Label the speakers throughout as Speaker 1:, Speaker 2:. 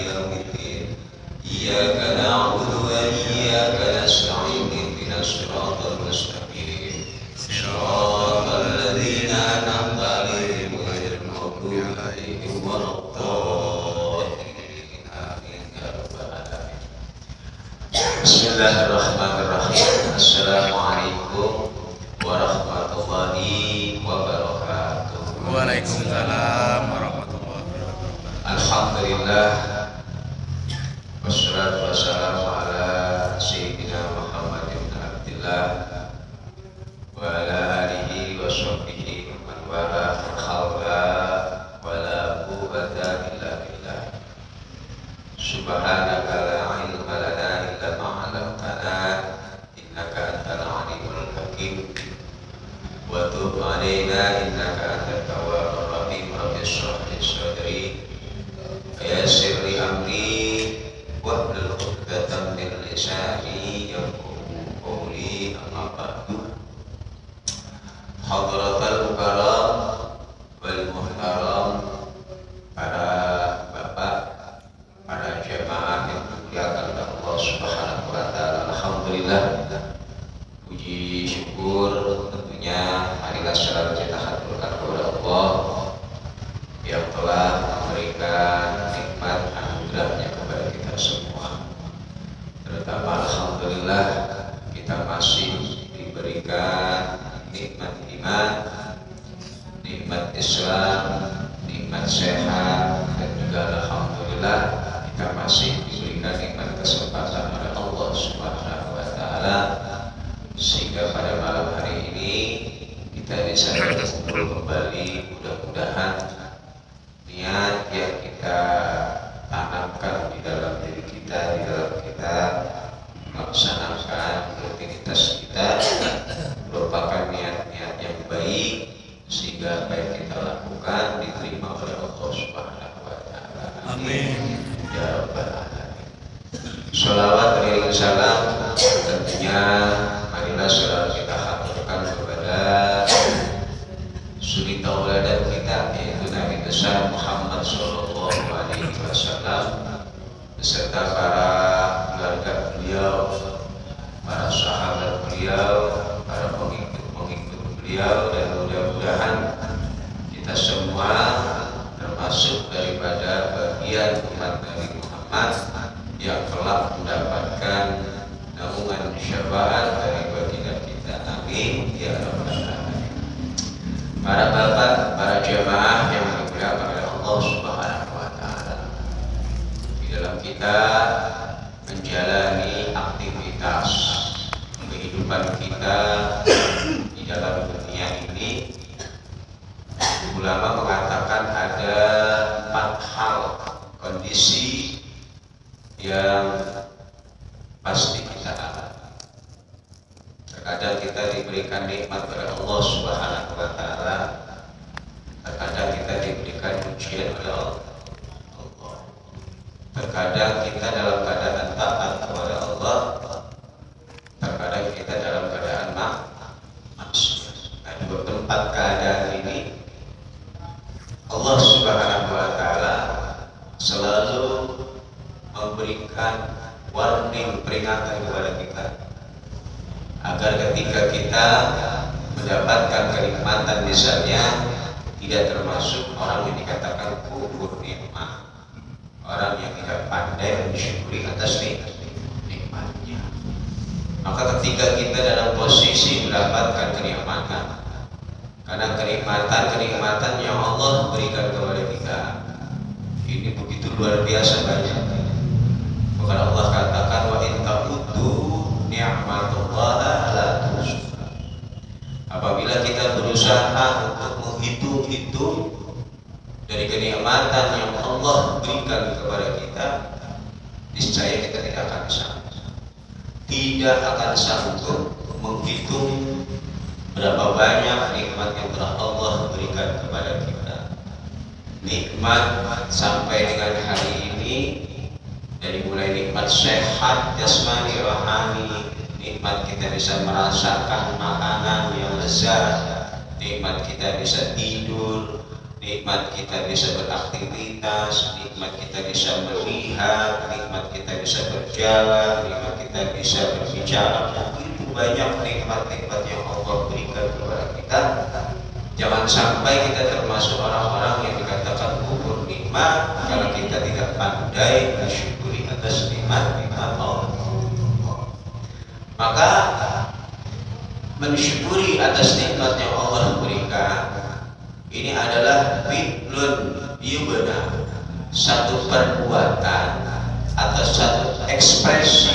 Speaker 1: يوم الدين إياك نعبد وإياك نستعين اهدنا الصراط المستقيم صراط الذين أنعمت عليهم غير المغضوب عليهم ولا الضالين آمين يا رب العالمين. بسم الله الرحمن الرحيم. Assalamualaikum warahmatullahi wabarakatuh.
Speaker 2: Waalaikumsalam warahmatullahi wabarakatuh.
Speaker 1: Alhamdulillah wassalatu wassalamu ala sayyidina Muhammad ibn Abdillah wa ala alihi wa sahbihi man wala hawla wala quwwata illa billah. Subhanaka la ilma lana illa ma 'allamtana innaka antal alimul hakim wa tub 'alaina innaka antat tawwabur rahim. Rabbi shrah li sadri wa yassir li amri wahlul 'uqdatam min lisani yafqahu qawli. Amma ba'du. Hadratul karam wal muhtaram, para bapak, para jemaah yang dimuliakan oleh Allah Subhanahu wa taala. Alhamdulillah, puji syukur tentunya marilah selalu kita haturkan kepada Allah yang telah memberikan nikmat anugerahnya kepada kita semua. Terutama alhamdulillah kita masih diberikan nikmat iman, nikmat Islam, nikmat sehat, dan juga alhamdulillah kita masih diberikan nikmat kesempatan oleh Allah Subhanahu wa taala sehingga pada malam hari ini kita bisa berkumpul kembali. Mudah-mudahan niat yang kita tanamkan di dalam diri kita, di dalam kita melaksanakan rutinitas kita merupakan niat-niat yang baik sehingga apa yang kita lakukan diterima oleh Allah Subhanahu wa taala. Amin ya rabbal alamin. Shalawat dan salam tentunya marilah selalu kita haturkan kepada suri tauladan kita, yaitu Nabi besar Muhammad sallallahu alaihi wasallam beserta para keluarga beliau, para sahabat beliau, para pengikut beliau, dan mudah-mudahan kita semua termasuk daripada bagian umat Nabi Muhammad yang telah mendapatkan naungan syafaat dari baginda kita. Amin ya rabbal alamin. Para bapak, para jemaah yang dimuliakan oleh Allah Subhanahu wa taala, di dalam kita menjalani aktivitas kehidupan kita di dalam dunia ini, ulama mengatakan ada 4 hal kondisi yang pasti kita alami. Terkadang kita diberikan nikmat oleh Allah Subhanahu wa taala, terkadang kita diberikan ujian oleh Allah. Terkadang kita dalam keadaan taat kepada Allah, terkadang kita dalam keadaan maksiat. Nah, dua tempat keadaan ini Allah Subhanahu wa taala selalu memberikan warning, peringatan kepada kita agar ketika kita mendapatkan kenikmatan misalnya tidak termasuk orang yang dikatakan kufur nikmat, orang yang tidak pandai mensyukuri atas nikmatnya. Maka ketika kita dalam posisi mendapatkan kenikmatan, karena kenikmatan yang Allah berikan kepada kita ini begitu luar biasa banyak. Maka Allah katakan wa in ta'uddu ni'matallahi la tuhsuha. Apabila kita berusaha untuk menghitung-hitung dari kenikmatan yang Allah berikan kepada kita, niscaya kita tidak akan sanggup menghitung berapa banyak nikmat yang telah Allah berikan kepada kita. Nikmat sampai dengan hari ini, dari mulai nikmat sehat jasmani rohani, nikmat kita bisa merasakan makanan yang lezat, nikmat kita bisa tidur, nikmat kita bisa beraktivitas, nikmat kita bisa melihat, nikmat kita bisa berjalan, nikmat kita bisa berbicara. Begitu banyak nikmat-nikmat yang Allah berikan kepada kita. Jangan sampai kita termasuk orang-orang yang dikatakan kufur nikmat kalau kita tidak pandai mensyukuri atas nikmat-nikmat Allah. Maka mensyukuri atas nikmat yang Allah berikan ini adalah fi'lun yubna, satu perbuatan atau satu ekspresi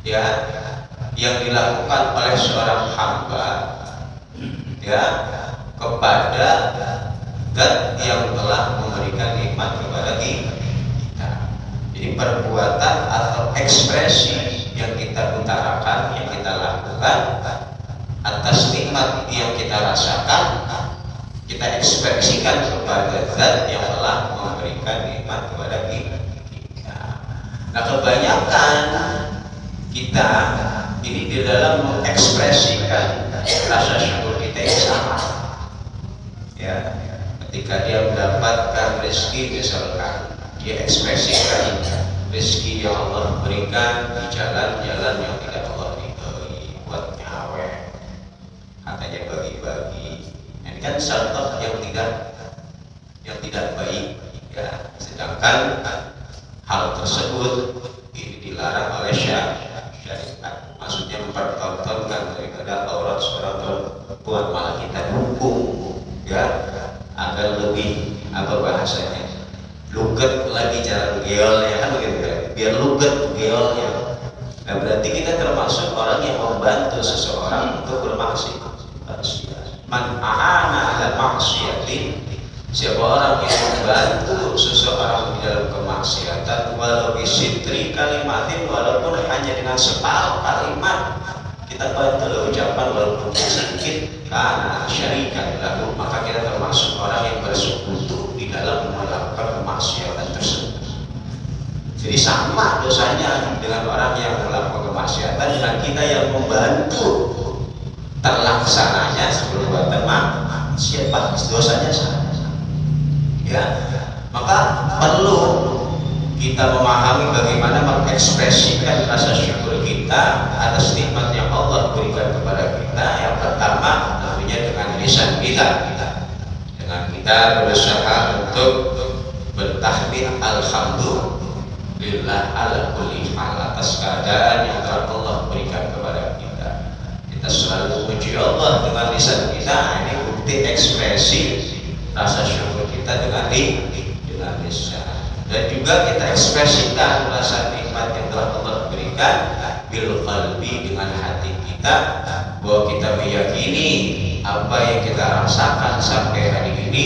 Speaker 1: ya yang dilakukan oleh seorang hamba ya kepada zat yang telah memberikan nikmat kepada kita. Jadi perbuatan atau ekspresi yang kita utarakan, yang kita lakukan atas nikmat yang kita rasakan, kita ekspresikan kepada zat yang telah memberikan nikmat kepada kita. Nah, kebanyakan kita ini di dalam mengekspresikan rasa syukur kita yang sama. Ya, ketika dia mendapatkan rezeki misalkan, dia ekspresikan rezeki yang Allah berikan di jalan-jalan yang tidak Allah ridhoi, buat nyawe, katanya bagi-bagi. Ini kan contoh yang tidak baik. Ya, sedangkan hal tersebut ini dilarang oleh syariat. Maksudnya mempertontonkan daripada aurat seorang perempuan, malah kita dukung ya agar lebih apa bahasanya luget lagi cara geolnya kan begitu kan, biar luget geolnya. Nah, berarti kita termasuk orang yang membantu seseorang untuk bermaksiat. Man a'ana ala maksiatin, siapa orang yang membantu seseorang di dalam kemaksiatan, walau bisitri kalimatin, walaupun hanya dengan separuh kalimat kita bantu ucapan walaupun sedikit, karena syarikat lalu, maka kita termasuk orang yang bersekutu di dalam melakukan kemaksiatan tersebut. Jadi sama dosanya dengan orang yang melakukan kemaksiatan dengan kita yang membantu terlaksananya perbuatan maksiat, dosanya sama. Ya, maka perlu kita memahami bagaimana mengekspresikan rasa syukur kita atas nikmat yang Allah berikan kepada kita. Yang pertama tentunya dengan lisan kita, dengan kita berusaha untuk bertahmid alhamdulillah ala kulli hal, atas keadaan yang telah Allah berikan kepada kita. Kita selalu memuji Allah dengan lisan kita. Ini bukti ekspresi rasa syukur kita dengan lisan. Dan juga kita ekspresikan rasa nikmat yang telah Allah berikan bil qalbi, dengan hati kita, bahwa kita meyakini apa yang kita rasakan sampai hari ini,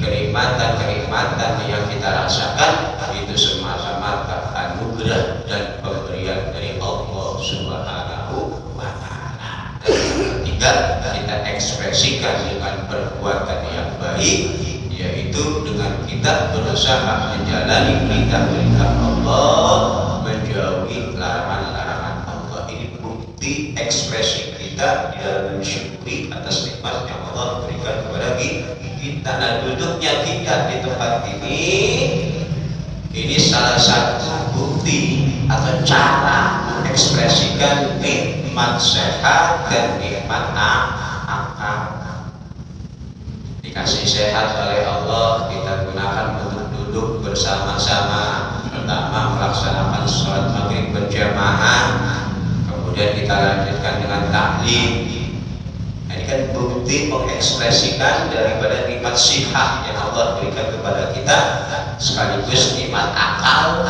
Speaker 1: kenikmatan-kenikmatan yang kita rasakan itu semata-mata anugerah dan pemberian dari Allah Subhanahu wa Ta'ala. Dan ketiga, kita ekspresikan dengan perbuatan yang baik, yaitu dengan kita berusaha menjalani perintah-perintah Allah, menjauhi larangan-larangan Allah. Ini bukti ekspresi kita di dalam mensyukuri atas nikmat yang Allah berikan kepada kita. Nah, duduknya kita di tempat ini salah satu bukti atau cara mengekspresikan nikmat sehat dan nikmat akal. Dikasih sehat oleh Allah, kita gunakan untuk duduk bersama-sama. Pertama, melaksanakan sholat maghrib berjamaah, kemudian kita lanjutkan dengan taklim. Ini kan bukti mengekspresikan daripada nikmat sihat yang Allah berikan kepada kita, sekaligus nikmat akal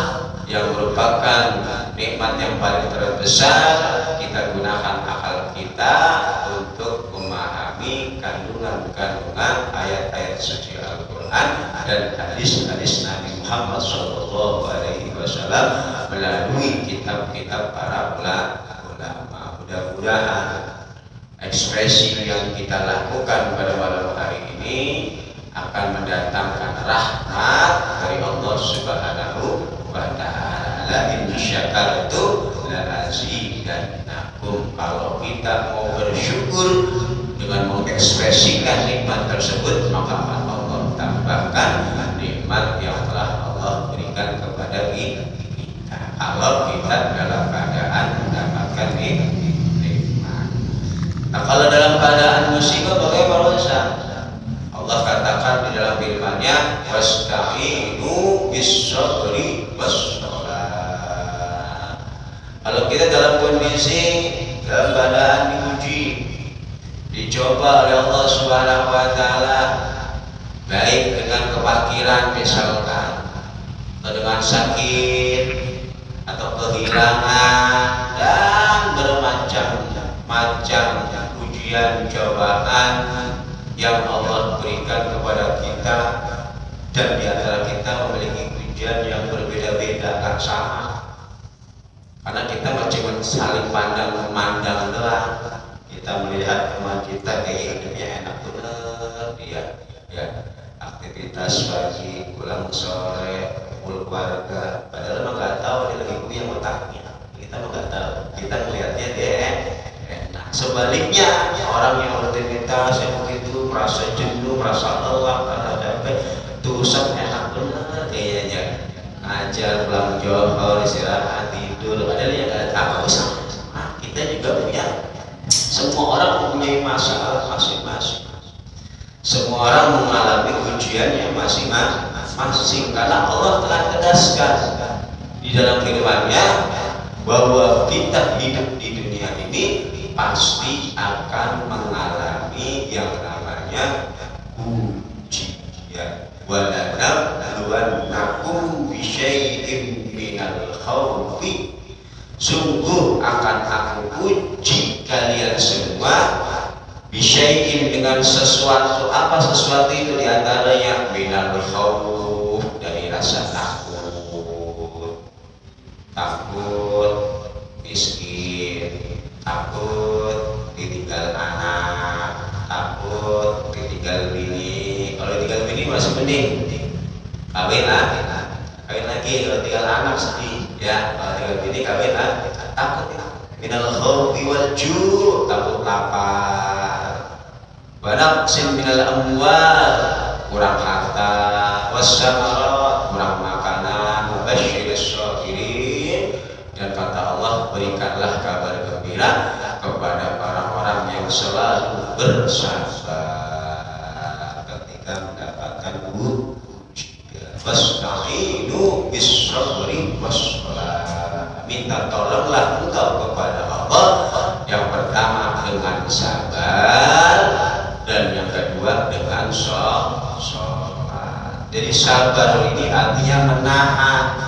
Speaker 1: yang merupakan nikmat yang paling terbesar. Kita gunakan akal kita untuk memahami kandungan-kandungan ayat-ayat suci Al-Quran dan hadis-hadis Nabi Muhammad SAW melalui kitab-kitab para ulama. Mudah-mudahan ekspresi yang kita lakukan pada malam hari ini akan mendatangkan rahmat dari Allah Subhanahu wa Ta'ala. In syakartum la azidannakum. Kalau kita mau bersyukur dengan mengekspresikan nikmat tersebut, maka Allah tambahkan nikmat yang telah Allah berikan kepada kita. Kalau kita dalam keadaan mendapatkan nikmat. Nah, kalau dalam keadaan musibah bagaimana Ustaz? Allah katakan di dalam firman-Nya, wasta'inu bis-sabri was-shalah. Kalau kita dalam kondisi dalam keadaan diuji, dicoba oleh Allah Subhanahu wa taala, baik dengan kefakiran misalkan, atau dengan sakit, atau kehilangan, dan bermacam-macam ujian cobaan yang Allah berikan kepada kita, dan di antara kita memiliki ujian yang berbeda-beda, tak sama, karena kita cuma saling memandang doang. Kita melihat teman kita kayak hidupnya enak bener, dia ya aktivitas pagi, pulang sore, kumpul keluarga, padahal emang nggak tahu dia lagi punya otaknya. Kita nggak tahu, kita melihatnya dia enak. Sebaliknya orang yang rutinitas yang begitu merasa jenuh, merasa lelah, karena capek, tusan enak bener kayaknya. Ngajar, pulang johor, istirahat, tidur, padahal ya nggak tahu sama. Kita juga punya. Semua orang mempunyai masalah masing-masing. Semua orang mengalami ujiannya masing-masing, karena Allah telah tegaskan di dalam firman-Nya bahwa kita hidup di dunia ini pasti akan mengalami yang namanya ujian. Wa lanabluwannakum bisyai'in minal khawfi, sungguh akan aku uji kalian semua bisyai'in dengan sesuatu. Apa sesuatu itu? Diantaranya minal khawf, dari rasa takut miskin, takut ditinggal anak, takut ditinggal bini. Kalau ditinggal bini masih mending, kawin lagi. Kalau tinggal anak sedih ya, kalau tinggal bini kawin takut ya. Minal khawfi wal ju', takut lapar. Wa naqsin minal amwal, kurang harta. Wassamarat, kurang makanan. Mubasyiris shakirin, dan kata Allah, berikanlah kabar gembira kepada orang-orang yang selalu bersabar ketika mendapatkan ujian. Wasta'inu bis-sabri was-shalah, minta tolonglah engkau kepada Allah, yang pertama dengan sabar, dan yang kedua dengan sholat. Jadi sabar ini artinya menahan,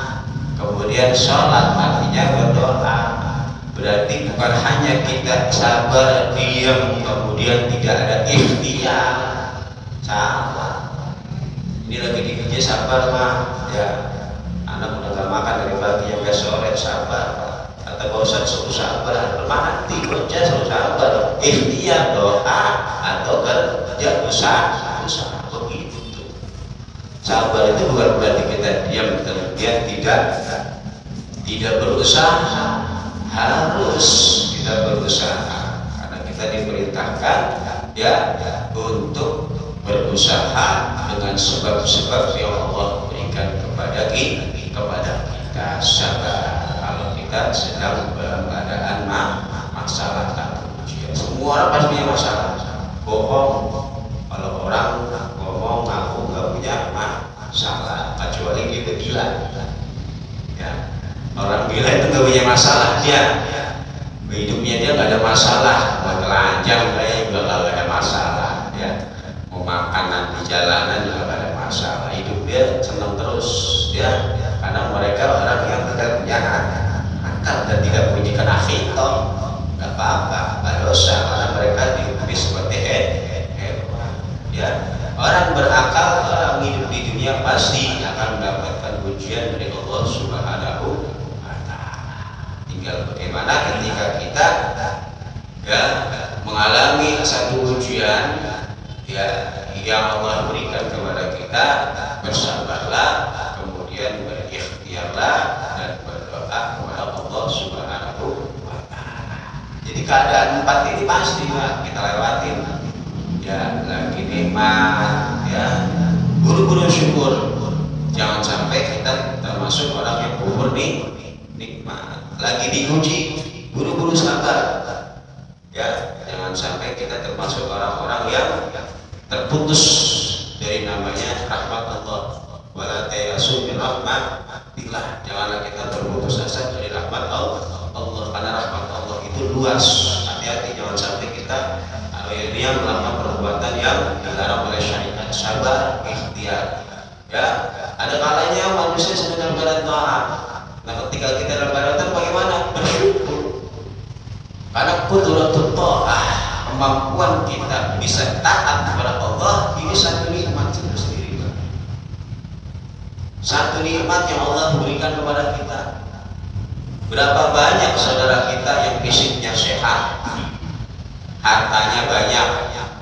Speaker 1: kemudian sholat artinya berdoa. Berarti bukan hanya kita sabar diam kemudian tidak ada ikhtiar. Sabar ini lagi diuji, sabar mah ya, anak udah gak makan dari pagi sampai sore, sabar. Kata Pak Ustadz, suruh sabar, mati bocah, suruh sabar. Ikhtiar, doa, atau kerja, usaha begitu tuh. Sabar itu bukan berarti kita diam kemudian tidak berusaha. Harus kita berusaha, karena kita diperintahkan ya untuk berusaha dengan sebab-sebab yang Allah berikan kepada kita. Sabar kalau kita sedang dalam keadaan masalah atau ujian. Semua orang pasti punya masalah. Bohong, kalau orang ngomong ngaku nggak punya masalah, kecuali dia gila. Ya, orang gila itu nggak punya masalah, dia hidupnya dia nggak ada masalah. Mau telanjang kayak juga nggak ada masalah. Ya, mau makan di jalanan juga nggak ada masalah. Hidup dia senang terus, ya, karena mereka orang yang tidak punya akal dan tidak punya kenafiton. Nggak apa-apa, nggak dosa, karena mereka dihidupi seperti ya. Orang berakal, orang hidup di dunia pasti akan mendapatkan ujian dari Allah Subhanahu wa Ta'ala. Tinggal bagaimana ketika kita ya mengalami satu ujian ya yang Allah berikan kepada kita, bersabarlah, kemudian berikhtiarlah dan berdoa kepada Allah Subhanahu wa Ta'ala. Jadi keadaan empat ini pasti kita lewatin. ya lagi nikmat, ya buru-buru syukur. Jangan sampai kita termasuk orang yang kufur nikmat. Lagi diuji, buru-buru sabar. Ya, jangan sampai kita termasuk orang-orang yang terputus dari namanya rahmat Allah. Wala tayasu min rahmatillah. Janganlah kita terputus asa dari rahmat Allah, karena rahmat Allah itu luas. Hati-hati jangan sampai kita akhirnya melakukan perbuatan yang dilarang oleh syariat. Sabar, ikhtiar. Ya, ada kalanya manusia sedang dalam keadaan taat. Nah, ketika kita dalam keadaan taat bagaimana? Bersyukur. Karena qudratul ta'ah, kemampuan kita bisa taat kepada Allah, ini satu nikmat sendiri. Satu nikmat yang Allah berikan kepada kita. Berapa banyak saudara kita yang fisiknya sehat, hartanya banyak,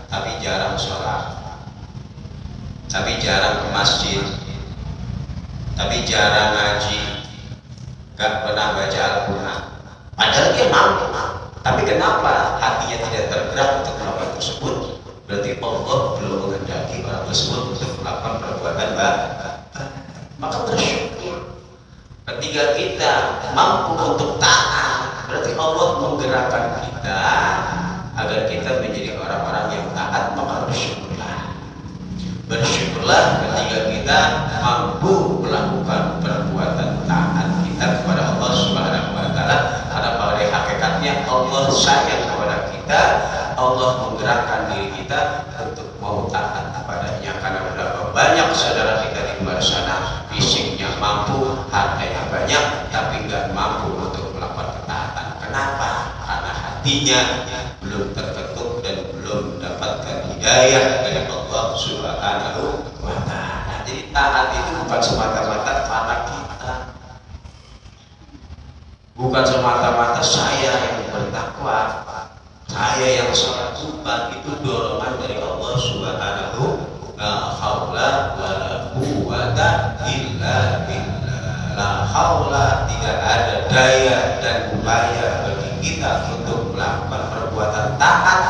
Speaker 1: tapi jarang sholat, tapi jarang ke masjid, tapi jarang ngaji, gak pernah baca Al-Quran. Padahal dia mampu, tapi kenapa hatinya tidak tergerak untuk melakukan tersebut? Berarti Allah belum menghendaki orang tersebut untuk melakukan perbuatan baik. Maka bersyukur. Ketika kita mampu untuk taat, berarti Allah menggerakkan kita agar kita menjadi orang-orang yang taat. Maka bersyukurlah. Bersyukurlah ketika kita mampu melakukan perbuatan taat kita kepada Allah Subhanahu wa Ta'ala. Karena pada hakikatnya Allah sayang kepada kita, Allah menggerakkan diri kita untuk mau taat kepadanya. Karena berapa banyak saudara kita di luar sana fisiknya mampu, hartanya banyak, tapi nggak mampu untuk melakukan ketaatan. Kenapa? Karena hatinya belum terketuk dan belum mendapatkan hidayah dari Allah Subhanahu wa Ta'ala. Jadi taat itu bukan semata-mata karena kita, bukan semata-mata saya yang bertakwa, saya yang sholat sunnah. Itu dorongan dari Allah Subhanahu la haula wala quwwata illa billah. La haula, tidak ada daya dan upaya bagi kita untuk melakukan perbuatan taat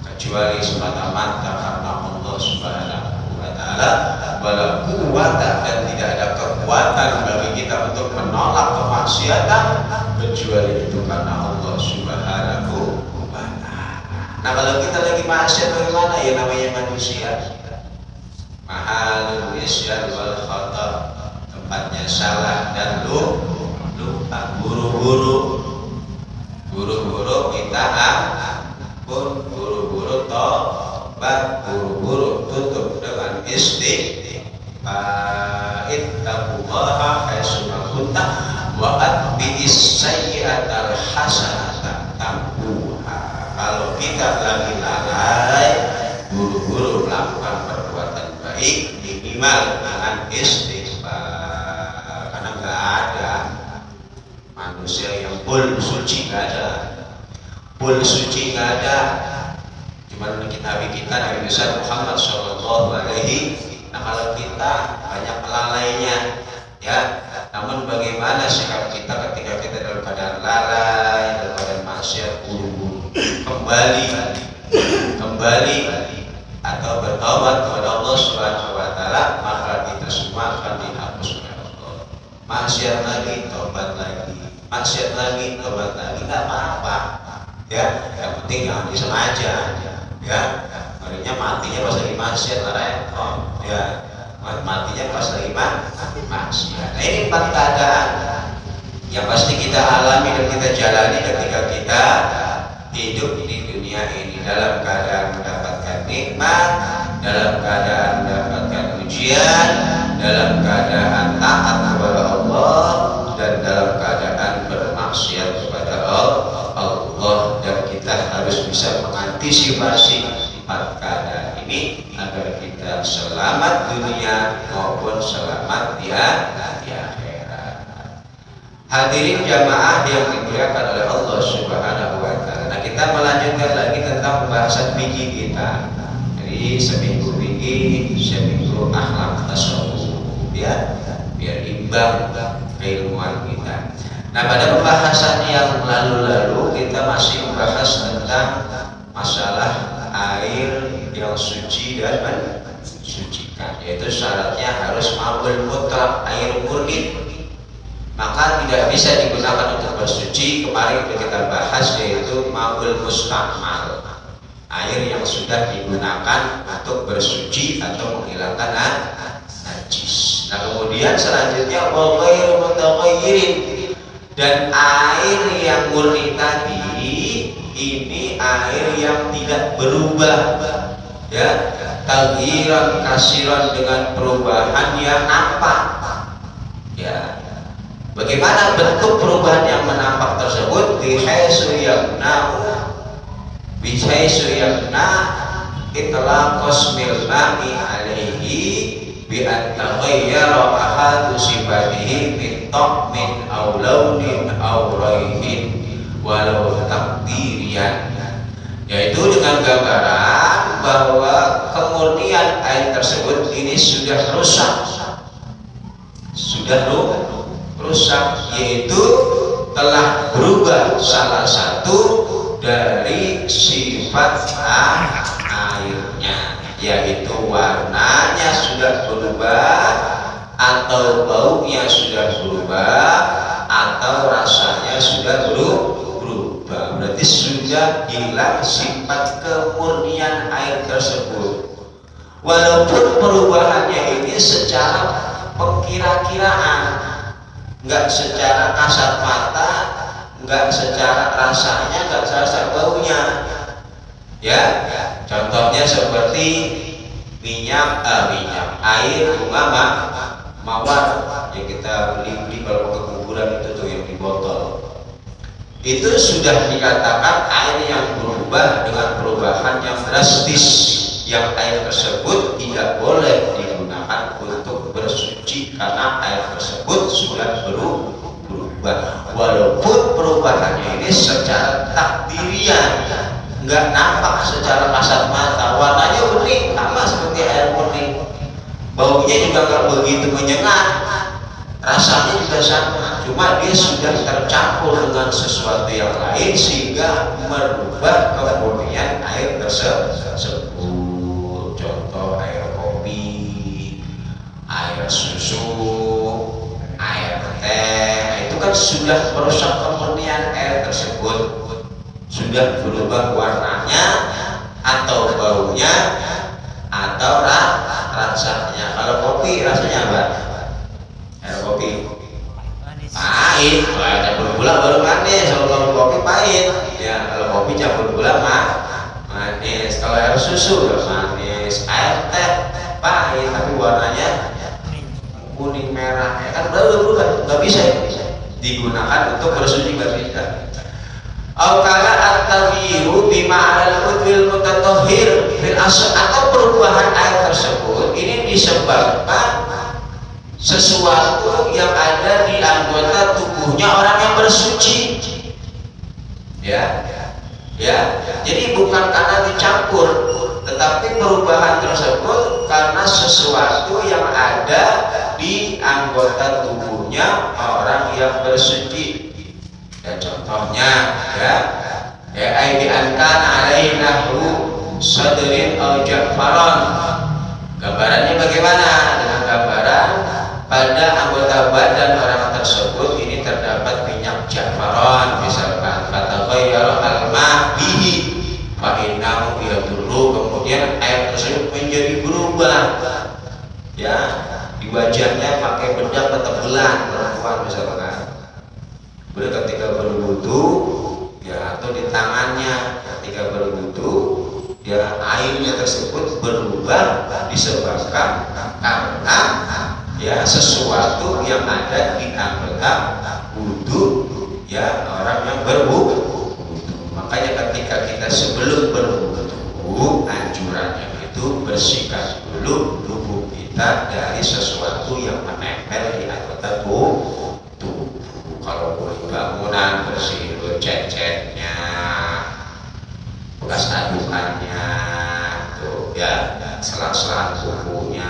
Speaker 1: kecuali semata-mata karena Allah Subhanahu wa Ta'ala. Wala quwwata, dan tidak ada kekuatan bagi kita untuk menolak kemaksiatan kecuali itu karena Allah Subhanahu wa Ta'ala. Nah, kalau kita lagi maksiat bagaimana? Ya namanya manusia. Mahalul isyan wal khata, tempatnya salah dan lupa. Buru-buru minta ampun, buru-buru tobat, buru-buru tutup dengan istighfar. Ittaqullaha haitsu kunta wa atbi'is sayyi'atal hasanata tamhuha. Kalau kita lagi lalai, buru-buru melakukan perbuatan baik, minimal dengan istighfar. Karena nggak ada manusia yang full suci, nggak ada. Full suci nggak ada. Cuma kita Nabi besar Muhammad Shallallahu Alaihi. Nah, kalau kita banyak lalainya, ya. Namun bagaimana sikap kita ketika kita dalam keadaan lalai, dalam keadaan maksiat, buru-buru kembali atau bertobat kepada Allah Subhanahu wa Ta'ala, maka kita semua akan dihapus oleh Allah. Maksiat lagi, tobat lagi, maksiat lagi, tobat lagi, nggak apa-apa. Ya, yang penting jangan disengaja. Ya, marinya matinya pas lagi maksiat lah repot. Ya, matinya pas lagi maksiat. Nah, ini 4 keadaan yang pasti kita alami dan kita jalani ketika kita hidup di dunia ini, dalam keadaan mendapatkan nikmat, dalam keadaan mendapatkan ujian, dalam keadaan taat kepada Allah, dan dalam keadaan bermaksiat kepada Allah. Dan kita harus bisa mengantisipasi 4 keadaan ini agar kita selamat dunia maupun selamat di akhirat. Hadirin jamaah yang dimuliakan oleh Allah Subhanahu wa Ta'ala. Nah, kita melanjutkan lagi tentang pembahasan fikih kita. Jadi seminggu fikih, seminggu akhlak tasawuf, ya, biar imbang keilmuan kita. Nah, pada pembahasan yang lalu-lalu kita masih membahas tentang masalah air yang suci dan mensucikan, yaitu syaratnya harus ma'ul mutlaq, air murni. Maka tidak bisa digunakan untuk bersuci. Kemarin kita bahas yaitu ma'ul mustakmal, air yang sudah digunakan untuk bersuci atau menghilangkan najis. Nah kemudian selanjutnya wa ghairu mutaghayyirin, dan air yang murni tadi ini air yang tidak berubah, ya, taghyiran kasiran, dengan perubahan yang nampak. Ya, bagaimana bentuk perubahan yang menampak tersebut? Bihaisu yamna itlaqos milma'i alaihi bi an taghayyara ahadu sifatihi min ta'min aw launin aw raihin walau takdirian, yaitu dengan gambaran bahwa kemurnian air tersebut ini sudah rusak, yaitu telah berubah salah satu dari sifat airnya, yaitu warnanya sudah berubah, atau baunya sudah berubah, atau rasanya sudah berubah. Berarti sudah hilang sifat kemurnian air tersebut. Walaupun perubahannya ini secara perkira-kiraan, nggak secara kasat mata, nggak secara rasanya, nggak secara baunya. Ya, contohnya seperti air bunga mawar yang kita beli kalau ke kuburan itu tuh yang di botol. Itu sudah dikatakan air yang berubah dengan perubahan yang drastis, yang air tersebut tidak boleh digunakan untuk bersuci karena air tersebut sudah berubah. Walaupun perubahannya ini secara takdirian, nggak nampak secara kasat mata, warnanya bening sama seperti air murni, baunya juga nggak begitu menyengat, rasanya juga sama, cuma dia sudah tercampur dengan sesuatu yang lain sehingga merubah kemurnian air tersebut. Contoh air kopi, air susu, air teh, itu kan sudah merusak kemurnian air tersebut, sudah berubah warnanya atau baunya atau rasanya. Kalau kopi rasanya apa? Air kopi pahit, kalau campur gula baru manis. Kalau kopi pahit, ya kalau kopi campur gula manis. Kalau air susu manis, air teh pahit tapi warnanya kuning merah, ya kan berubah, nggak bisa digunakan untuk bersuci, nggak bisa. Aukala at-taghyiru bima al-udwil mutatahhir fil asl, atau perubahan air tersebut ini disebabkan sesuatu yang ada di anggota tubuhnya orang yang bersuci. Ya. Jadi bukan karena dicampur, tetapi perubahan tersebut karena sesuatu yang ada di anggota tubuhnya orang yang bersuci. Ya, contohnya ya aidi ankan alainahu sadrin aw ja'faran. Gambarannya bagaimana? Dengan gambaran pada anggota badan orang tersebut ini terdapat minyak ja'faran, misalkan fataghayyara al-ma' bihi fa innahu yadurru, kemudian air tersebut menjadi berubah. Ya, di wajahnya pakai bedak ketebelan perempuan misalkan. Boleh ketika berwudu, ya, atau di tangannya ketika berwudu, ya airnya tersebut berubah disebabkan karena ya sesuatu yang ada di anggota wudu, ya orang yang berwudu. Makanya ketika kita sebelum berwudu, anjurannya itu bersihkan dulu tubuh kita dari sesuatu yang menempel di anggota tubuh. Kalau bangunan bersih dulu cat-catnya, bekas adukannya, tuh ya selang-selang kukunya,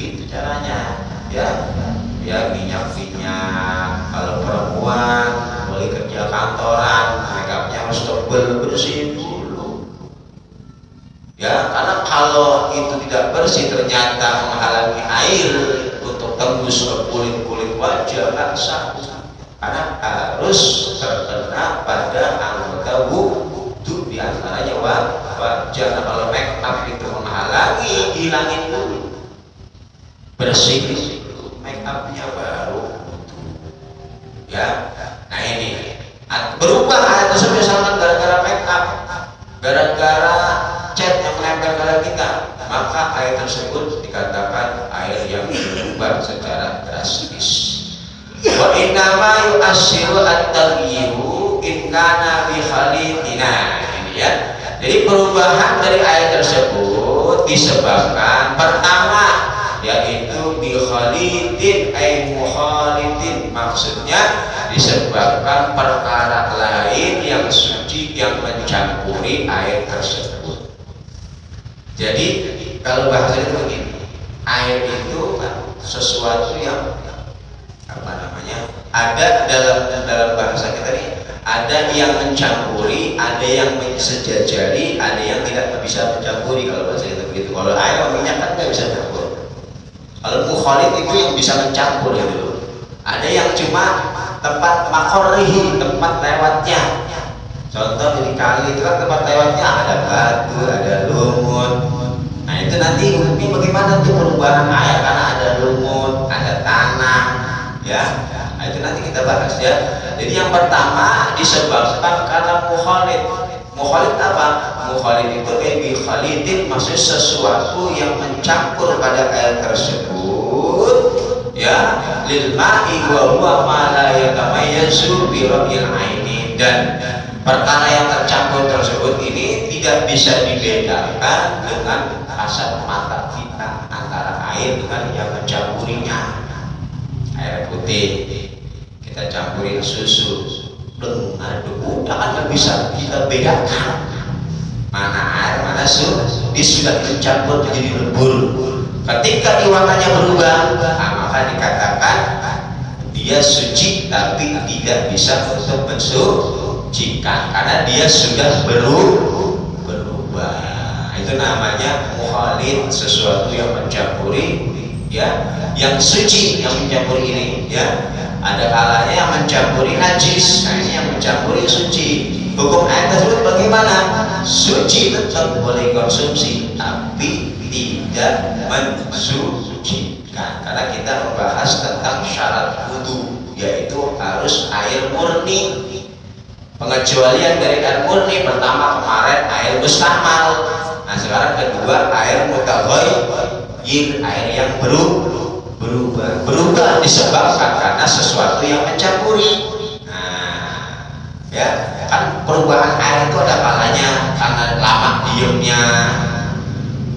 Speaker 1: itu caranya. Ya minyak. Kalau perempuan boleh kerja kantoran, makeupnya harus tebel, bersih dulu. Ya bersih ternyata menghalangi air untuk tembus ke kulit-kulit wajah, nggak sah, karena harus terkena pada anggota wudhu, diantaranya wajah. Nah, kalau make up itu menghalangi, hilangin dulu, bersih dulu make upnya baru wudhu ya. Nah ini berubah ayat tersebut sangat gara-gara make up, gara-gara cat yang menempel pada kita, maka air tersebut dikatakan air yang berubah secara drastis. Wa innama yu'assiru at-taghyiru in kana bi khalidina. Ini ya. Jadi perubahan dari air tersebut disebabkan pertama yaitu bi khalidin ay mukhalidin, maksudnya disebabkan perkara lain yang suci yang mencampuri air tersebut. Jadi kalau bahasanya itu begini, air itu sesuatu yang apa namanya, ada dalam bahasa kita ini, ada yang mencampuri, ada yang sejajari, ada yang tidak bisa mencampuri. Kalau bahasa kita begitu. Kalau air sama minyak kan nggak bisa campur. Kalau mukhalid itu yang bisa mencampur itu. Ada yang cuma tempat makorrihi, tempat lewatnya. Contoh di kali itu kan tempat lewatnya ada batu, ada lumut. Nah itu nanti ini bagaimana tuh perubahan air karena ada lumut, ada tanah, ya. Nah itu nanti kita bahas ya. Jadi yang pertama disebabkan karena mukhalid. Mukhalid apa? Mukhalid itu bi khalidin, maksudnya sesuatu yang mencampur pada air tersebut, ya, lil ma'i wa huwa ma la yatamayyazu bi ra'yil aini, dan perkara yang tercampur tersebut ini tidak bisa dibedakan dengan kasat mata kita antara air dengan yang mencampurinya. Air putih kita campurin susu, ada debu, kan nggak bisa kita bedakan mana air mana susu. Dia sudah dicampur menjadi lebur. Ketika warnanya berubah, maka dikatakan dia suci tapi tidak bisa untuk mensucikan karena dia sudah berubah. Itu namanya mukhalid, sesuatu yang mencampuri, ya, yang suci yang mencampuri ini, ya. Ada kalanya yang mencampuri najis, nah ini yang mencampuri suci. Hukum air tersebut bagaimana? Suci tetap boleh konsumsi tapi tidak mensucikan, karena kita membahas tentang syarat wudu, yaitu harus air murni. Pengecualian dari air murni pertama kemarin air mustamal, nah sekarang kedua air mutaghayyir, air yang berubah disebabkan karena sesuatu yang mencampuri. Nah ya kan perubahan air itu ada kalanya karena lama diamnya,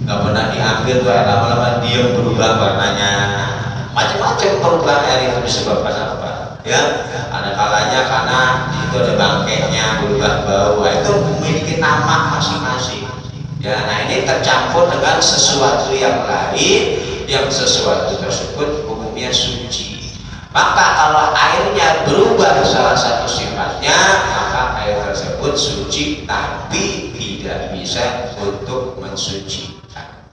Speaker 1: nggak pernah diambil tuh air, lama-lama diam berubah warnanya. Macam-macam perubahan air itu disebabkan apa? Ya, ada kalanya karena itu ada bangkainya berubah bau, itu memiliki nama masing-masing. Ya, nah ini tercampur dengan sesuatu yang lain, yang sesuatu tersebut hukumnya suci. Maka kalau airnya berubah salah satu sifatnya, maka air tersebut suci tapi tidak bisa untuk mensucikan.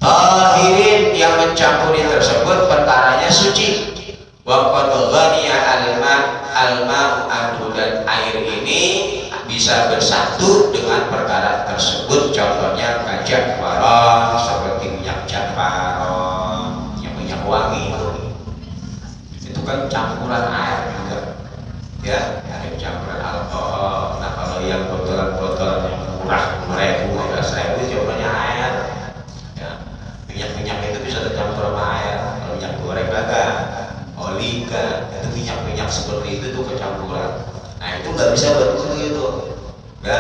Speaker 1: Tahirin, yang mencampuri tersebut perkaranya suci. Wa qad ghaniya al-ma'u anhu, dan air ini bisa bersatu dengan perkara tersebut. Contohnya kajahwaron, seperti minyak jafaron, yang minyak wangi itu kan campuran air juga, ya, ada campuran alkohol. Nah kalau yang botolan-botolan yang murah 10.000, 15.000 contohnya air, ya. Minyak-minyak itu bisa tercampur sama air. Kalau minyak goreng kagak, oli kan, itu minyak-minyak seperti itu tuh kecampuran. Nah itu nggak bisa buat itu, ya.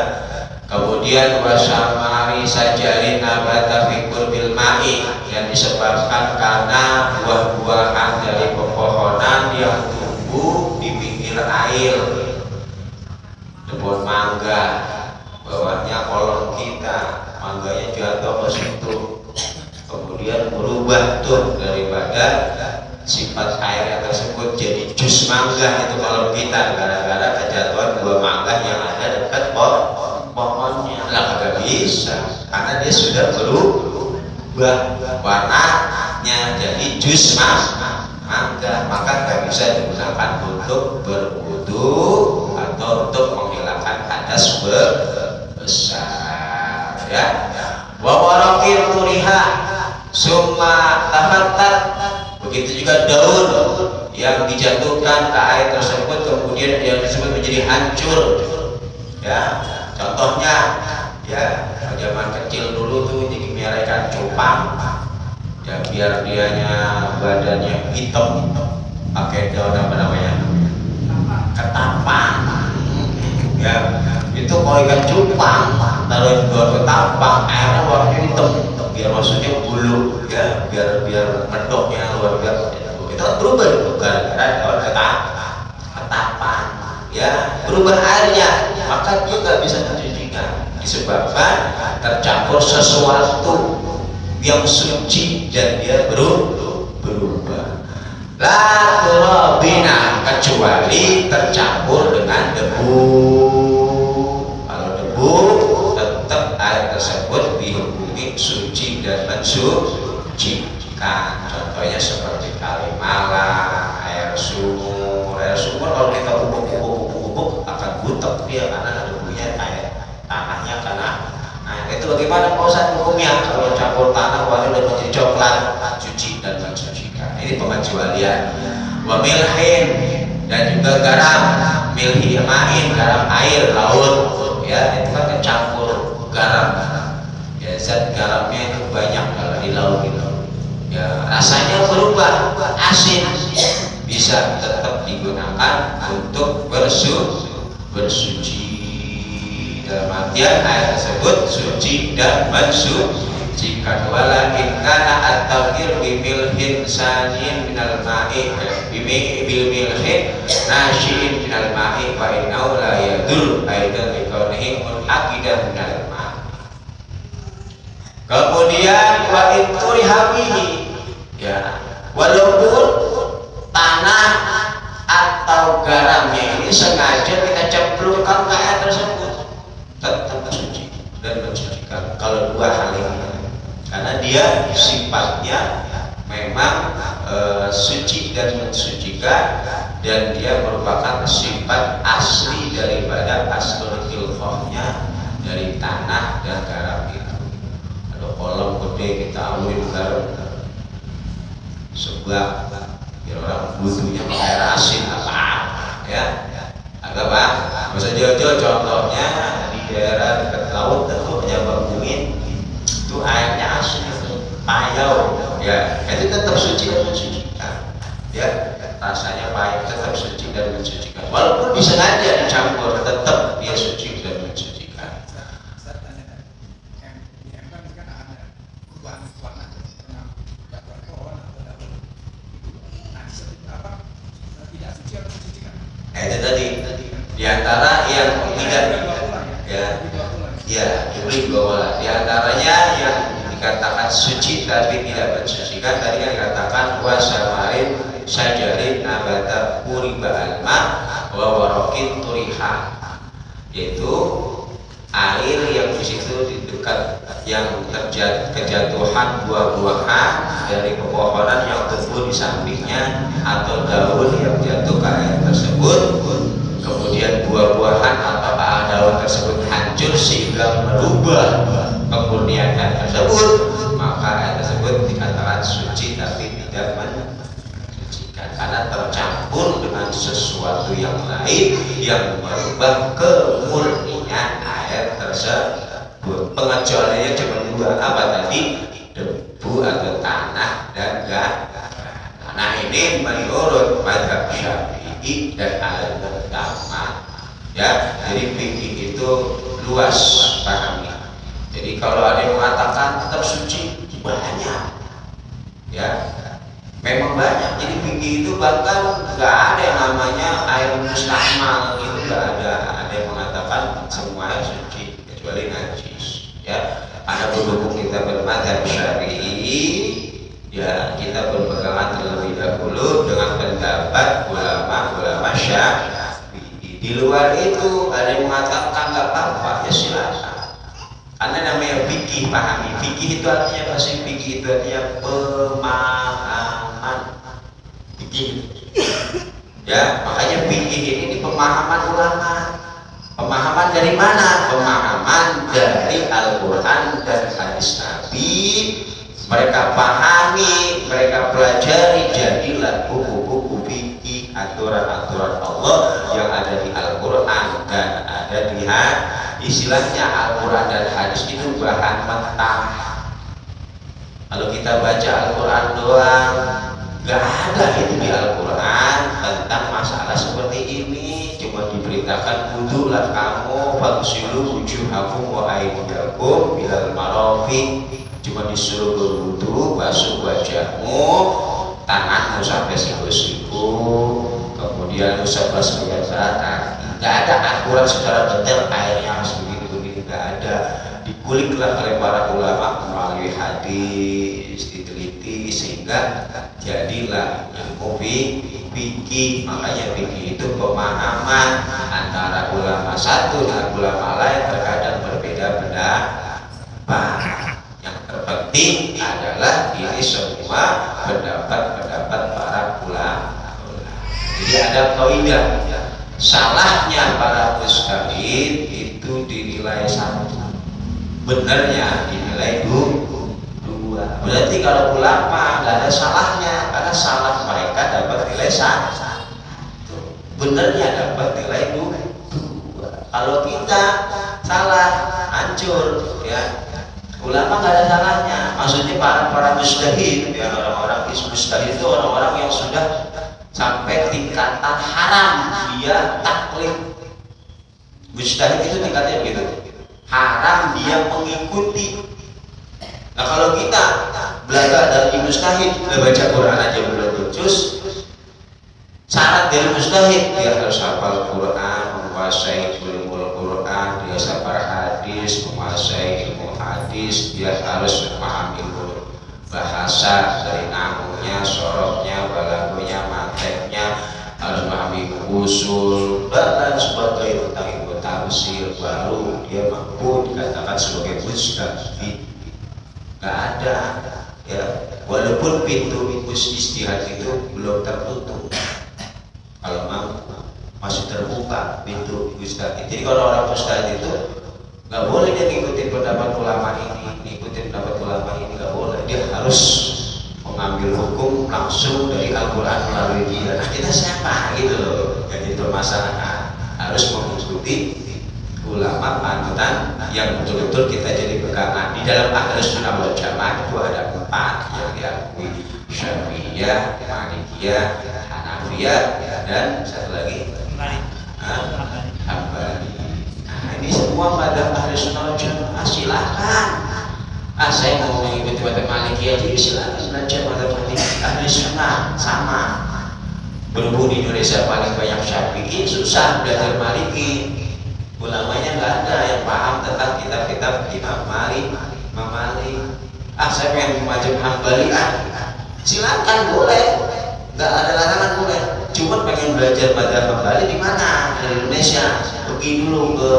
Speaker 1: Kemudian wasamari sajarin nabata fi qurbil ma'i, yang disebabkan karena buah-buahan dari pepohonan yang tumbuh di pinggir air. Pohon mangga, bawahnya kolong kita, mangganya jatuh ke situ, kemudian berubah tuh daripada sifat air tersebut jadi jus mangga itu kolom kita, gara-gara kejatuhan buah mangga yang ada dekat pohonnya. Lah kagak bisa karena dia sudah berubah warnanya jadi jus mangga, maka nggak bisa digunakan untuk berwudu atau untuk menghilangkan hadas besar ya. Wa warakil turiha summa tafattat, begitu juga daun yang dijatuhkan ke air tersebut kemudian yang tersebut menjadi hancur ya. Contohnya ya, zaman kecil dulu tuh jadi miara ikan cupang ya, biar dianya badannya hitam pakai daun apa namanya, ketapang ya. Itu kalau ikan cupang taruh daun ketapang airnya warnanya hitam, biar maksudnya bulu ya, biar medoknya luar biasa. Itu berubah itu gara-gara daun ketapang ya, berubah airnya, maka dia nggak bisa mencucikan disebabkan tercampur sesuatu yang suci dan dia berubah. La turabina, kecuali tercampur dengan debu. Kalau debu tetap air tersebut dihukumi suci dan mensucikan. Contohnya seperti Kalimalang, air sumur. Air sumur kalau kita bubuk akan butek dia karena debunya kayak tanahnya, karena itu bagaimana Pak Ustadz hukumnya kalau campur tanah warna dan menjadi coklat, cuci dan mensucikan. Ini pengecualian. Wa milhin, dan juga garam, milhi ma'in, garam air laut ya, itu kan kecampur garam ya, zat garamnya itu banyak kalau di laut itu ya, rasanya berubah asin, bisa tetap digunakan untuk bersuci. Dalam artian air tersebut suci dan mensucikan. Wala inkana at-taghyir bimilhin sanin minal ma'i bil milhin nasyin minal ma'i fa innahu la yadur aidan liqaunihi munaqidan minal ma'i. Kemudian wa inturihabihi ya, walaupun tanah atau garamnya ini sengaja kita cemplungkan ke air tersebut, tetap suci dan mensucikan kalau dua hal ini, karena dia sifatnya memang suci dan mensucikan, dan dia merupakan sifat asli daripada aslul khilqahnya dari tanah dan garam itu. Ada kolam gede kita alurin garam sebuah, biar orang butuhnya pakai air asin apa ya, agak bang. Masa jauh-jauh contohnya di daerah dekat laut atau penyambang bumi itu airnya asin, payau ya, itu tetap suci dan mensucikan ya, rasanya pahit tetap suci dan mensucikan, walaupun disengaja dicampur tetap dia suci dan mensucikan. Itu tadi diantara yang tidak ya diberi dua bola, diantaranya yang dikatakan suci tapi tidak mensucikan tadi yang dikatakan wasamarin syajarin nabata puriba alma wa warokin turiha, yaitu air yang di situ di dekat yang kejatuhan buah-buahan dari pepohonan yang tumbuh di sampingnya atau daun yang jatuh ke air tersebut, kemudian buah-buahan atau daun tersebut hancur sehingga merubah kemurnian air tersebut, maka air tersebut dikatakan suci tapi tidak mensucikan karena tercampur dengan sesuatu yang lain yang merubah kemurnian air tersebut. Pengecualiannya cuma dua, apa tadi? Debu atau tanah dan garam. Nah ini menurut mazhab Syafi'i dan al-Mu'tamad ya. Jadi fikih itu luas pahamnya. Jadi kalau ada yang mengatakan tetap suci, banyak ya, memang banyak. Jadi fikih itu bahkan nggak ada yang namanya air mustahmal, itu nggak ada. Ada yang mengatakan semuanya suci kecuali najis ya. Ada berhubung kita bermadzhab Syafi'i ya, kita berpegangan terlebih dahulu dengan pendapat ulama-ulama Syafi'i. Di luar itu ada yang mengatakan nggak apa-apa ya silakan, Karena namanya fikih, pahami. Fikih itu artinya apa sih? Fikih itu artinya pemahaman. Fikih. Ya, makanya fikih ini pemahaman ulama. Pemahaman dari mana? Pemahaman dari Al-Quran dan hadis Nabi. Mereka pahami, mereka pelajari, jadilah buku-buku fikih, aturan-aturan Allah yang ada di Al-Quran dan ada di hadis. Istilahnya Al-Quran dan hadis itu bahan mentah. Kalau kita baca Al-Quran doang, gak ada itu di Al-Quran tentang masalah seperti ini. Cuma diberitakan wudulah kamu fagsilu wujuhakum wa aydiyakum ilal marafiq. Cuma disuruh berwudu, basuh wajahmu, tanganmu sampai siku-siku, kemudian usap-usap kaki. Gak ada aturan secara detail airnya harus begitu, gak ada. Dikuliklah oleh para ulama melalui hadis, diteliti sehingga jadilah ilmu fikih. Makanya fikih itu pemahaman antara ulama satu dan ulama lain terkadang berbeda-beda. Yang terpenting adalah ini semua pendapat-pendapat para ulama. Jadi ada kaidah. Salahnya para mujtahid itu dinilai satu, benarnya dinilai dua. Berarti kalau ulama nggak ada salahnya, karena salah mereka dapat nilai satu, benarnya dapat nilai dua. Kalau kita salah, hancur ya. Ulama nggak ada salahnya. Maksudnya para mujtahid, ya, orang-orang mujtahid itu orang-orang yang sudah sampai tingkatan haram dia taklid. Mujtahid itu tingkatnya begitu, haram dia mengikuti. Nah kalau kita belajar dari mujtahid, udah baca Quran aja belum juz, syarat dari mujtahid dia harus hafal Quran, menguasai ilmu Quran, dia hafal hadis, menguasai ilmu hadis, dia harus memahami ilmu bahasa dari nahunya, sorofnya, balagonya, manteknya, harus memahami usul dan sebagainya tentang ilmu tafsir, baru dia mampu dikatakan sebagai mujtahid. Gak ada ya, walaupun pintu ijtihad itu belum tertutup, kalau mau masih terbuka pintu mujtahid. Jadi kalau orang mujtahid itu nggak boleh dia ngikutin pendapat ulama ini, ngikutin pendapat ulama ini, nggak boleh. Dia harus mengambil hukum langsung dari Al-Quran melalui dia. Nah kita siapa gitu loh, jadi permasalahan harus mengikuti ulama panutan yang betul-betul kita jadi pegangan. Di dalam Ahlus Sunnah wal Jamaah itu ada 4 yang diakui: Syafi'iyah, Malikiyah, Hanafiyah, dan satu lagi Hambali. Ini semua pada Ahlus Sunnah wal Jamaah, silahkan. Saya mau mengikuti madhab Maliki aja, silahkan belajar madhab Maliki. Ahlus Sunnah sama. Berhubung di Indonesia paling banyak Syafi'i, susah belajar Maliki. Ulamanya nggak ada yang paham tentang kitab-kitab Imam Malik. Saya pengen madhab Hambali, silakan, boleh, nggak ada larangan, boleh. Cuma pengen belajar madhab Hambali di mana? Di Indonesia. Pergi dulu ke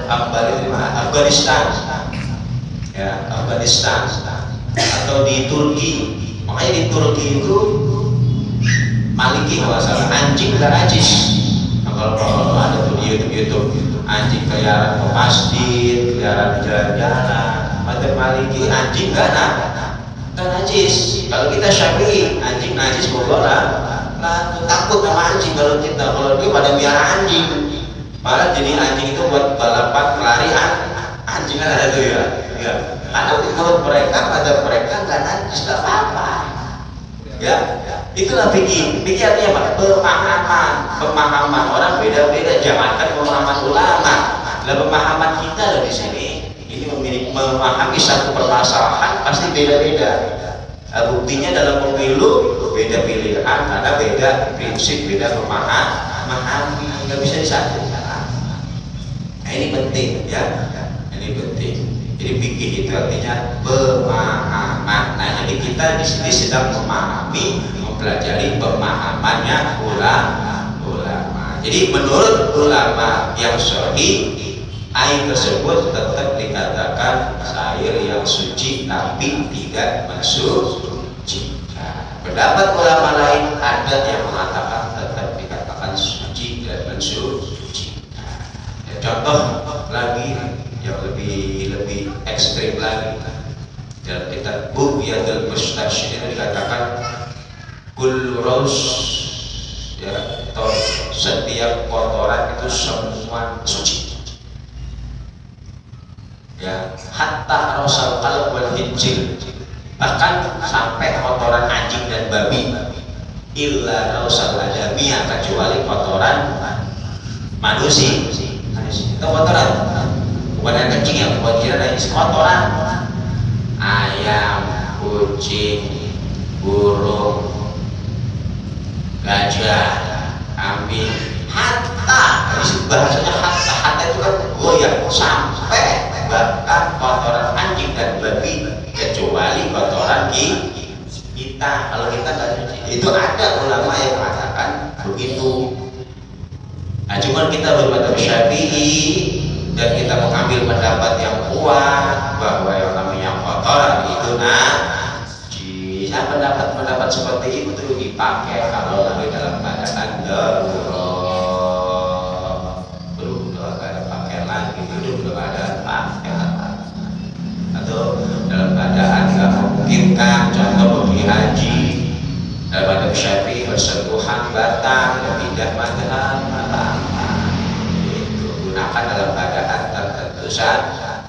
Speaker 1: Hambali di mana? Afghanistan, ya, Afghanistan, atau di Turki. Makanya di Turki itu Maliki kalau salah, anjing nggak najis. Nah, kalau ada tuh di YouTube, anjing keliaran ke masjid, keliaran jalan-jalan. Madhab Maliki anjing nggak najis. Kalau kita Syafi'i, anjing najis boleh. Takut sama anjing kalau dia pada miara anjing. Malah jadi anjing itu buat balapan pelarian anjing, kan ada tuh ya. Karena menurut mereka, madhab mereka nggak najis, nggak apa-apa. Ya, itulah fikih. Fikih artinya apa? Pemahaman orang beda-beda. Jangankan pemahaman ulama, lah pemahaman kita loh di sini. Ini memahami satu permasalahan pasti beda-beda. Buktinya dalam pemilu beda pilihan karena beda prinsip, beda memahami, nggak bisa disatukan. Nah, ini penting ya. Ini penting. Jadi fikih itu artinya pemahaman. Nah, jadi kita di sini sedang memahami, mempelajari pemahamannya ulama. Jadi menurut ulama yang sahih, air tersebut tetap dikatakan air yang suci tapi tidak mensucikan. Pendapat ulama lain ada yang mengatakan tetap dikatakan suci dan mensucikan. Ya, contoh lagi yang lebih ekstrim lagi dalam kitab Bughyatul Mustarsyid itu dikatakan kullu raus, ya, atau setiap kotoran itu semua suci. Ya, hatta rausal qalb wal hinjil, bahkan sampai kotoran anjing dan babi, illa rausal adamiyah, kecuali kotoran manusia. Itu kotoran, bukan yang kencing ya, bukan kira najis, kotoran ayam, kucing, burung, gajah, kambing, hatta, bahasanya hatta itu kan goyang sampai bahkan kotoran anjing dan babi, kecuali kotoran kita. Kalau kita nggak suci, itu ada ulama yang mengatakan begitu. Nah, cuman kita bermadzhab Syafi'i dan kita mengambil pendapat yang kuat bahwa yang namanya kotoran itu najis. Nah, pendapat seperti itu dipakai kalau lagi dalam keadaan darurat, belum ada pakaian lagi, belum ada pakaian, atau dalam keadaan nggak memungkinkan, contoh pergi haji. Dalam madhab Syafi'i bersentuhan batal, tidak madhab itu gunakan dalam keadaan tertentu saja,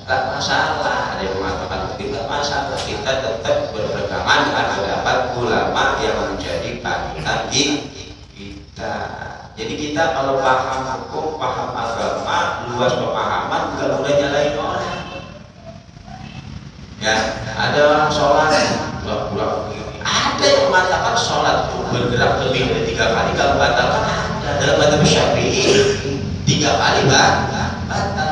Speaker 1: tak masalah. Ada yang mengatakan tidak masalah, kita tetap berpegangan dengan pendapat ulama yang menjadi panutan kita. Jadi kita kalau paham hukum, paham agama, luas pemahaman, nggak mudah nyalain orang. Ya, ada orang sholat ada yang mengatakan sholat itu bergerak lebih dari 3 kali kalau batalkan. Ada dalam madhab Syafi'i 3 kali batal,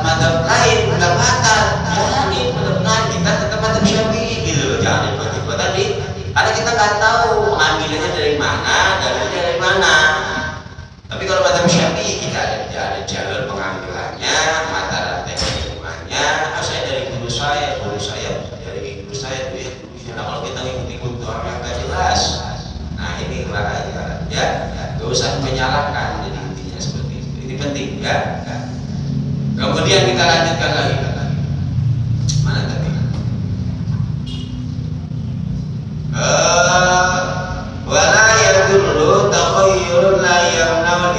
Speaker 1: madhab lain nggak batal. Jadi benar kita tetap madhab Syafi'i gitu loh, jangan ikut-ikut tadi. Karena kita nggak tahu pengambilannya dari mana, dalilnya dari mana. Tapi kalau madhab Syafi'i kita ada jalur pengambilannya, mata rantai keilmuannya. Saya dari guru saya dari guru saya tuh ya. Nah, kalau kita ngikut-ngikut orang yang gak jelas, nah ini aja ya, gak usah menyalahkan. Jadi intinya seperti itu, ini penting ya. Kemudian kita lanjutkan lagi, mana tadi? Wala yadullu takhayyurun la yamna'ul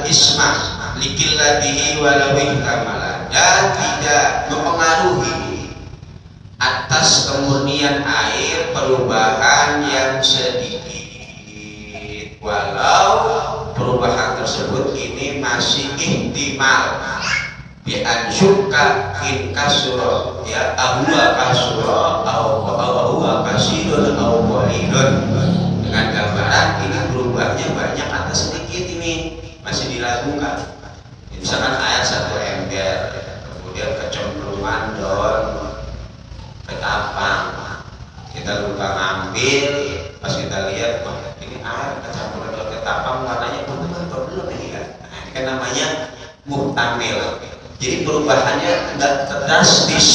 Speaker 1: isma likillatihi walau ihtamala, dan tidak mempengaruhi atas kemurnian air perubahan yang sedikit, walau perubahan tersebut ini masih ihtimal bi ansyuka in kasura, ya, ahwa kasura ahwa kasirun aw qalilun, dengan gambaran ini berubahnya banyak atau sedikit, ini masih diragukan. Misalkan air 1 ember, kemudian kecemplungan daun ketapang, kita lupa ngambil, pas kita lihat, wah ini air kecampuran daun ketapang warnanya berubah atau belum ini kan? Nah, ini kan namanya muhtamil. Jadi perubahannya tidak drastis,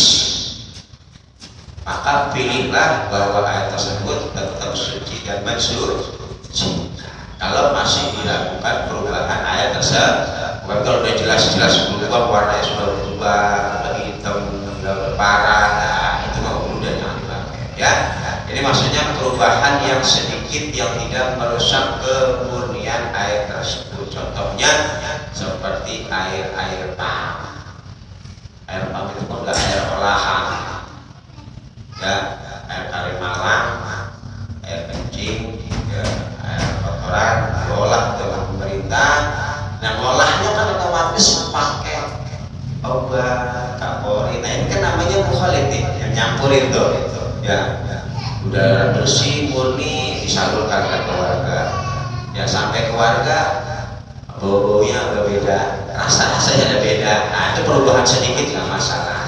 Speaker 1: maka pilihlah bahwa air tersebut tetap suci dan mensuci. Kalau masih dilakukan perubahan air tersebut, bukan kalau udah jelas-jelas berubah, warnanya sudah berubah, hitam, parah, ya. Ini maksudnya perubahan yang sedikit yang tidak merusak kemurnian air tersebut. Contohnya seperti air pam. Air pam itu bukan air olahan, ya, air karimalang, air kencing, ya, air kotoran diolah dengan pemerintah. Nah, ngolahnya kan otomatis pakai obat kapori. Nah, ini kan namanya mukhalid nih, yang nyampurin tuh. Ya, udara bersih murni disalurkan ke keluarga, ya, sampai keluarga bau-baunya udah beda, rasa-rasanya ada beda. Nah, itu perubahan sedikit nggak masalah,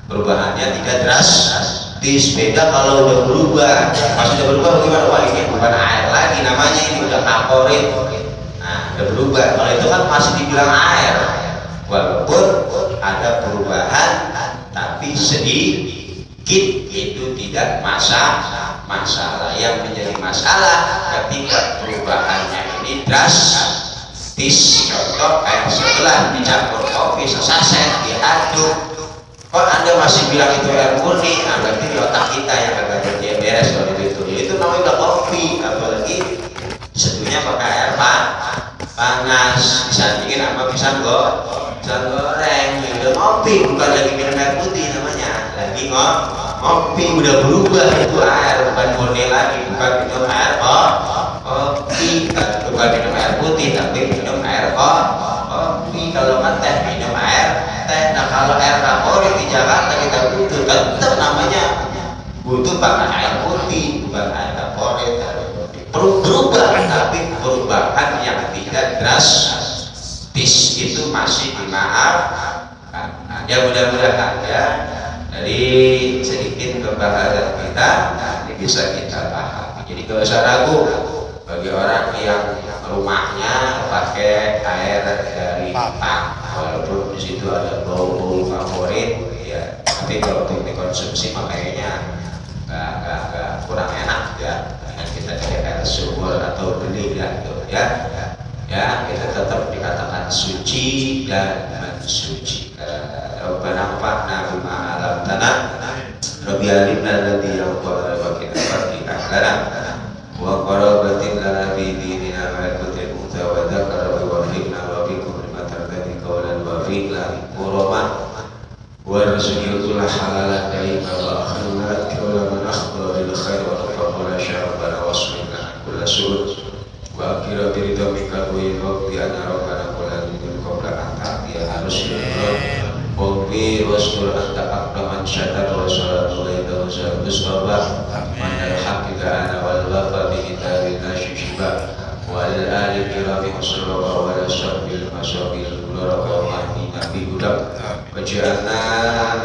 Speaker 1: perubahannya tidak drastis. Beda kalau udah berubah, pas udah berubah bagaimana? Wah, ini bukan air lagi namanya, ini udah kaporit. Nah, udah berubah. Kalau itu kan masih dibilang air, walaupun ada perubahan tapi sedikit, itu tidak masalah. Yang menjadi masalah ketika perubahannya ini drastis. Contoh air segelas dicampur kopi sesaset diaduk, kok Anda masih bilang itu air murni? Nah, berarti di otak kita yang agak beres kalau itu namanya udah kopi. Apalagi seduhnya pakai air panas, disandingin sama pisang goreng, udah ngopi, bukan lagi minum air putih namanya, lagi ngopi, udah berubah itu air, bukan murni lagi, bukan minum air kopi, bukan minum air putih, tapi minum air kopi. Kalau kan teh minum air teh. Nah kalau air favorit di Jakarta kita butuh, tetap namanya butuh pakai air putih, bukan air favorit. Berubah, tapi perubahan yang tidak drastis itu masih dimaafkan. Nah, ya mudah-mudahan ya dari sedikit pembahasan kita ini bisa kita pahami. Jadi gak usah ragu bagi orang yang rumahnya pakai air dari tap, walaupun di situ ada bau-bau favorit ya, tapi kalau untuk dikonsumsi makanya nggak kurang enak ya. Kita cari air sumur atau beli ya, kita tetap dikatakan suci dan mensuci. Rabbana fa'na bima 'allamtana rabbi alimna alladhi yanfa'una wa kita fatiha lana wa qarabatin lana bi dinina wa al-kutil muta wa dzakara wa wafiqna wa bikum lima tardani qawlan wa fiqla qurama wa rizqul halalan daima wa akhirat wa man akhbara bil khair wa taqabbala syarabana wasmina kulla surut wa akhira biridha mika wa yaqbi anna rabbana qala min qabla an ta'tiya rusul Qawbi wasdur anta aqdaman syadar wa salatu laida wa salatu sabah manal haqqika ana wal wafa bi kitabina shishiba wal ali kirami sallallahu wa sahbihi masabil ulara wa mahdina bi hudab wa ja'alna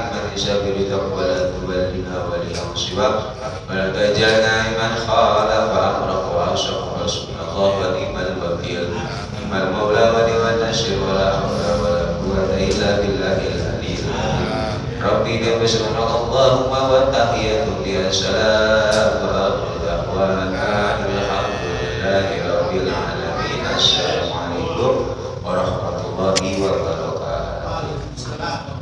Speaker 1: liman isabiri taqbala tuballina wa liham siwak wa la tajalna liman khalafa amrak wa asaq wa subhanallah wa ni'mal wakil ni'mal maula wa ni'mal nasir wa la hawla wa la quwwata illa billahil Rabbi dan Allahumma wa tahiyyatu liya salam wa akhiru da'wana alhamdulillahi rabbil alamin. Assalamualaikum warahmatullahi wabarakatuh.